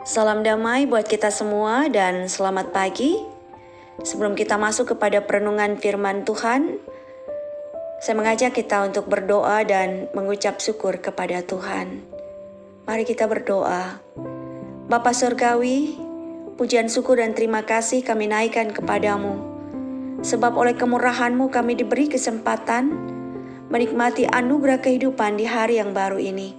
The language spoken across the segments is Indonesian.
Salam damai buat kita semua dan selamat pagi. Sebelum kita masuk kepada perenungan firman Tuhan, saya mengajak kita untuk berdoa dan mengucap syukur kepada Tuhan. Mari kita berdoa. Bapa Surgawi, pujian syukur dan terima kasih kami naikkan kepadamu. Sebab oleh kemurahan-Mu kami diberi kesempatan menikmati anugerah kehidupan di hari yang baru ini.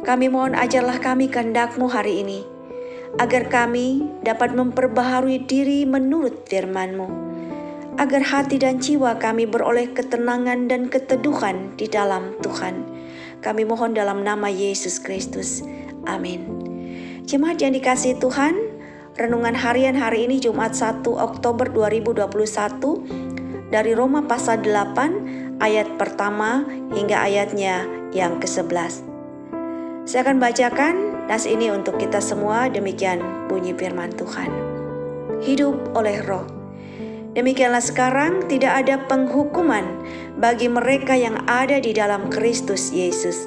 Kami mohon ajarlah kami kehendak-Mu hari ini, agar kami dapat memperbaharui diri menurut firman-Mu, agar hati dan jiwa kami beroleh ketenangan dan keteduhan di dalam Tuhan. Kami mohon dalam nama Yesus Kristus. Amin. Jemaat yang dikasihi Tuhan, renungan harian hari ini Jumat 1 Oktober 2021 dari Roma pasal 8 ayat pertama hingga ayatnya yang ke-11. Saya akan bacakan nas ini untuk kita semua, demikian bunyi firman Tuhan. Hidup oleh roh. Demikianlah sekarang tidak ada penghukuman bagi mereka yang ada di dalam Kristus Yesus.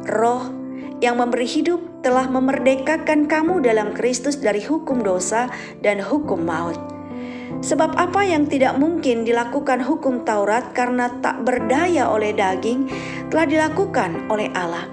Roh yang memberi hidup telah memerdekakan kamu dalam Kristus dari hukum dosa dan hukum maut. Sebab apa yang tidak mungkin dilakukan hukum Taurat karena tak berdaya oleh daging, telah dilakukan oleh Allah.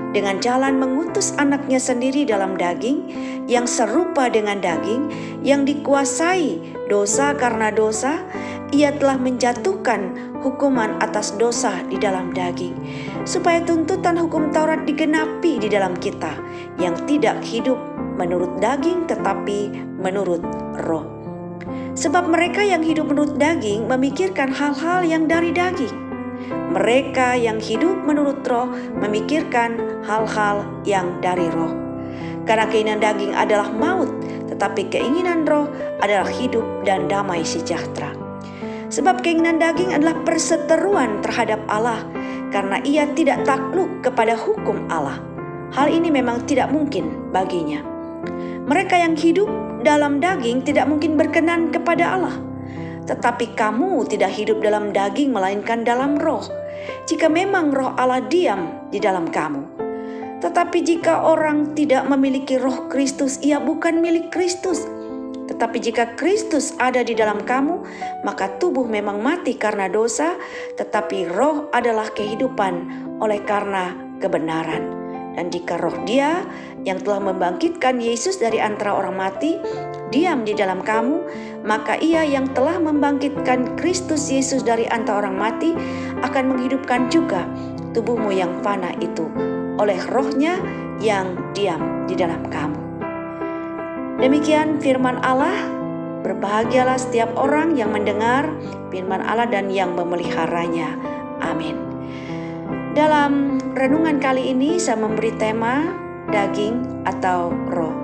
Dengan jalan mengutus anaknya sendiri dalam daging, yang serupa dengan daging, yang dikuasai dosa karena dosa, ia telah menjatuhkan hukuman atas dosa di dalam daging, supaya tuntutan hukum Taurat digenapi di dalam kita, yang tidak hidup menurut daging tetapi menurut roh. Sebab mereka yang hidup menurut daging memikirkan hal-hal yang dari daging. Mereka yang hidup menurut roh memikirkan hal-hal yang dari roh. Karena keinginan daging adalah maut, tetapi keinginan roh adalah hidup dan damai sejahtera. Sebab keinginan daging adalah perseteruan terhadap Allah, karena ia tidak takluk kepada hukum Allah. Hal ini memang tidak mungkin baginya. Mereka yang hidup dalam daging tidak mungkin berkenan kepada Allah. Tetapi kamu tidak hidup dalam daging melainkan dalam roh, jika memang roh Allah diam di dalam kamu. Tetapi jika orang tidak memiliki roh Kristus, ia bukan milik Kristus. Tetapi jika Kristus ada di dalam kamu, maka tubuh memang mati karena dosa, tetapi roh adalah kehidupan oleh karena kebenaran. Dan jika roh Dia yang telah membangkitkan Yesus dari antara orang mati diam di dalam kamu, maka Ia yang telah membangkitkan Kristus Yesus dari antara orang mati akan menghidupkan juga tubuhmu yang fana itu oleh rohnya yang diam di dalam kamu. Demikian firman Allah. Berbahagialah setiap orang yang mendengar firman Allah dan yang memeliharanya. Amin. Dalam renungan kali ini saya memberi tema daging atau roh.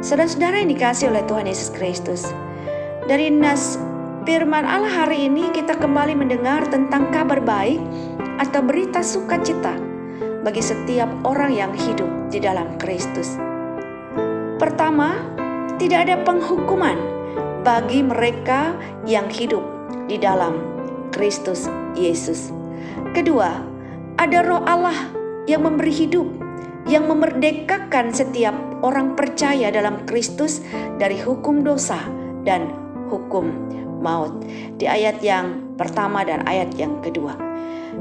Saudara-saudara yang dikasihi oleh Tuhan Yesus Kristus, dari nas firman Allah hari ini kita kembali mendengar tentang kabar baik atau berita sukacita bagi setiap orang yang hidup di dalam Kristus. Pertama, tidak ada penghukuman bagi mereka yang hidup di dalam Kristus Yesus. Kedua, ada roh Allah yang memberi hidup, yang memerdekakan setiap orang percaya dalam Kristus dari hukum dosa dan hukum maut. Di ayat yang pertama dan ayat yang kedua.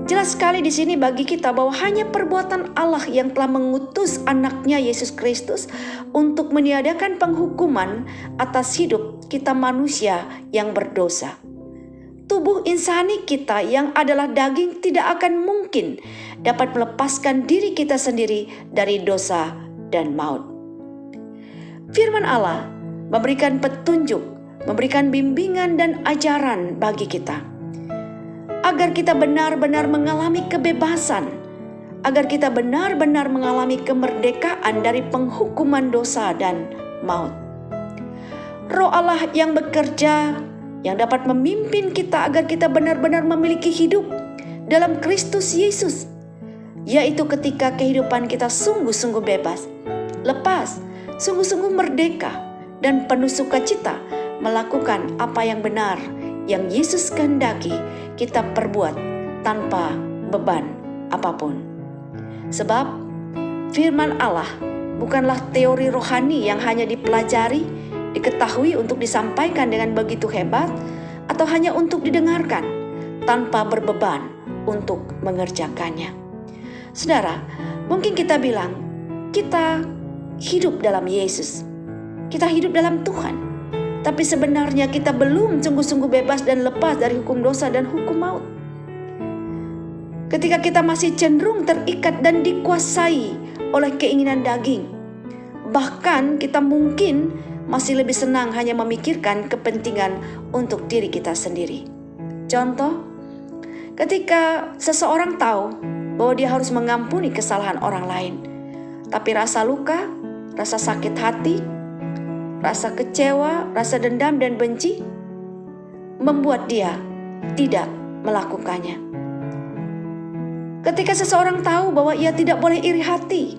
Jelas sekali di sini bagi kita bahwa hanya perbuatan Allah yang telah mengutus anaknya Yesus Kristus untuk meniadakan penghukuman atas hidup kita manusia yang berdosa. Tubuh insani kita yang adalah daging tidak akan mungkin dapat melepaskan diri kita sendiri dari dosa dan maut. Firman Allah memberikan petunjuk, memberikan bimbingan dan ajaran bagi kita, agar kita benar-benar mengalami kebebasan, agar kita benar-benar mengalami kemerdekaan dari penghukuman dosa dan maut. Roh Allah yang bekerja, yang dapat memimpin kita agar kita benar-benar memiliki hidup dalam Kristus Yesus, yaitu ketika kehidupan kita sungguh-sungguh bebas, lepas, sungguh-sungguh merdeka, dan penuh sukacita melakukan apa yang benar yang Yesus kehendaki kita perbuat tanpa beban apapun. Sebab firman Allah bukanlah teori rohani yang hanya dipelajari, diketahui untuk disampaikan dengan begitu hebat, atau hanya untuk didengarkan tanpa berbeban untuk mengerjakannya. Saudara, mungkin kita bilang, kita hidup dalam Yesus, kita hidup dalam Tuhan, tapi sebenarnya kita belum sungguh-sungguh bebas dan lepas dari hukum dosa dan hukum maut. Ketika kita masih cenderung terikat dan dikuasai oleh keinginan daging, bahkan kita mungkin masih lebih senang hanya memikirkan kepentingan untuk diri kita sendiri. Contoh, ketika seseorang tahu bahwa dia harus mengampuni kesalahan orang lain, tapi rasa luka, rasa sakit hati, rasa kecewa, rasa dendam dan benci membuat dia tidak melakukannya. Ketika seseorang tahu bahwa ia tidak boleh iri hati,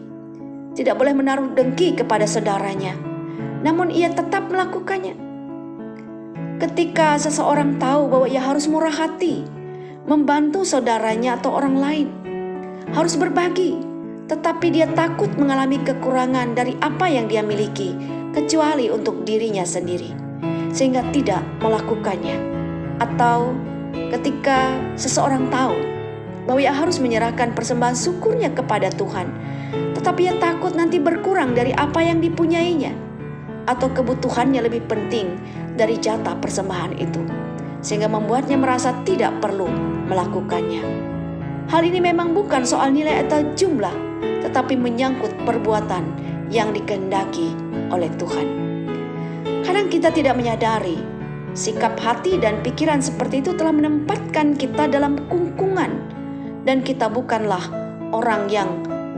tidak boleh menaruh dengki kepada saudaranya, namun ia tetap melakukannya. Ketika seseorang tahu bahwa ia harus murah hati, membantu saudaranya atau orang lain, harus berbagi, tetapi dia takut mengalami kekurangan dari apa yang dia miliki, kecuali untuk dirinya sendiri, sehingga tidak melakukannya. Atau ketika seseorang tahu bahwa ia harus menyerahkan persembahan syukurnya kepada Tuhan, tetapi ia takut nanti berkurang dari apa yang dipunyainya, atau kebutuhannya lebih penting dari jatah persembahan itu, sehingga membuatnya merasa tidak perlu melakukannya. Hal ini memang bukan soal nilai atau jumlah, tetapi menyangkut perbuatan yang dikehendaki oleh Tuhan. Kadang kita tidak menyadari sikap hati dan pikiran seperti itu telah menempatkan kita dalam kungkungan, dan kita bukanlah orang yang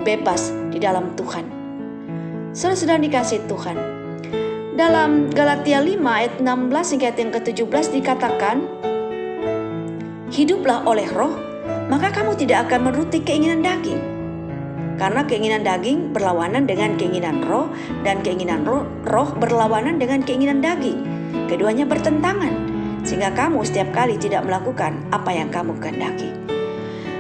bebas di dalam Tuhan. Saudara-saudara dikasihi Tuhan, dalam Galatia 5 ayat 16 hingga ayat yang ke-17 dikatakan, hiduplah oleh roh, maka kamu tidak akan menuruti keinginan daging. Karena keinginan daging berlawanan dengan keinginan roh, dan keinginan roh berlawanan dengan keinginan daging. Keduanya bertentangan, sehingga kamu setiap kali tidak melakukan apa yang kamu kehendaki.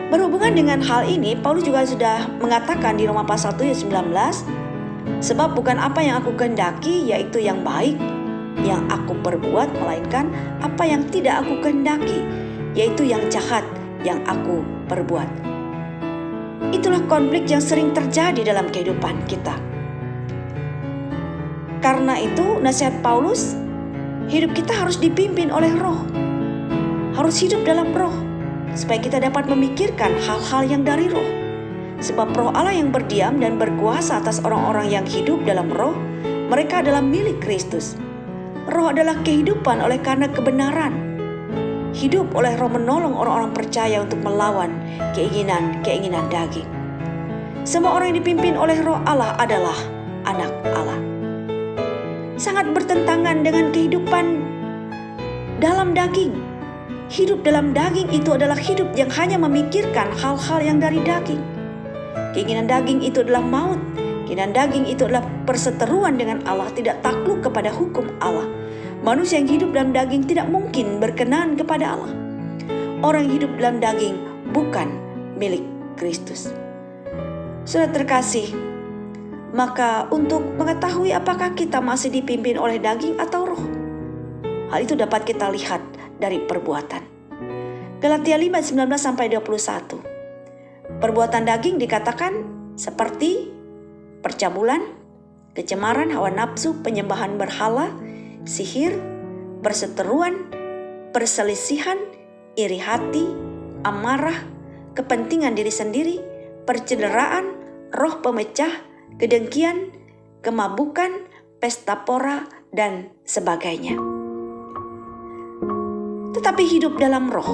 Berhubungan dengan hal ini, Paulus juga sudah mengatakan di Roma pasal 1 ayat 19, sebab bukan apa yang aku kehendaki, yaitu yang baik, yang aku perbuat, melainkan apa yang tidak aku kehendaki, yaitu yang jahat, yang aku perbuat. Itulah konflik yang sering terjadi dalam kehidupan kita. Karena itu, nasihat Paulus, hidup kita harus dipimpin oleh roh, harus hidup dalam roh, supaya kita dapat memikirkan hal-hal yang dari roh. Sebab roh Allah yang berdiam dan berkuasa atas orang-orang yang hidup dalam roh, mereka adalah milik Kristus. Roh adalah kehidupan oleh karena kebenaran. Hidup oleh roh menolong orang-orang percaya untuk melawan keinginan-keinginan daging. Semua orang yang dipimpin oleh roh Allah adalah anak Allah. Sangat bertentangan dengan kehidupan dalam daging. Hidup dalam daging itu adalah hidup yang hanya memikirkan hal-hal yang dari daging. Keinginan daging itu adalah maut. Keinginan daging itu adalah perseteruan dengan Allah, tidak takluk kepada hukum Allah. Manusia yang hidup dalam daging tidak mungkin berkenan kepada Allah. Orang yang hidup dalam daging bukan milik Kristus. Saudara terkasih, maka untuk mengetahui apakah kita masih dipimpin oleh daging atau roh, hal itu dapat kita lihat dari perbuatan. Galatia 5:19-21. Perbuatan daging dikatakan seperti percabulan, kecemaran, hawa nafsu, penyembahan berhala, sihir, perseteruan, perselisihan, iri hati, amarah, kepentingan diri sendiri, percederaan, roh pemecah, kedengkian, kemabukan, pesta pora, dan sebagainya. Tetapi hidup dalam roh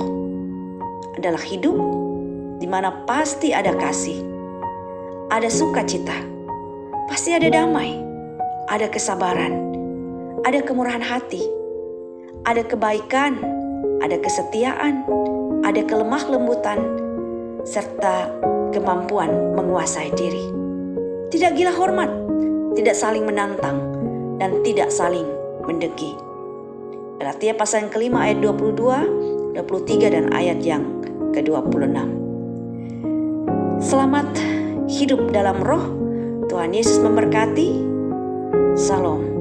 adalah hidup di mana pasti ada kasih, ada sukacita, pasti ada damai, ada kesabaran, ada kemurahan hati, ada kebaikan, ada kesetiaan, ada kelemah lembutan, serta kemampuan menguasai diri. Tidak gila hormat, tidak saling menantang, dan tidak saling mendengki. Galatia pasal yang kelima ayat 22, 23 dan ayat yang ke-26. Selamat hidup dalam roh, Tuhan Yesus memberkati. Salam.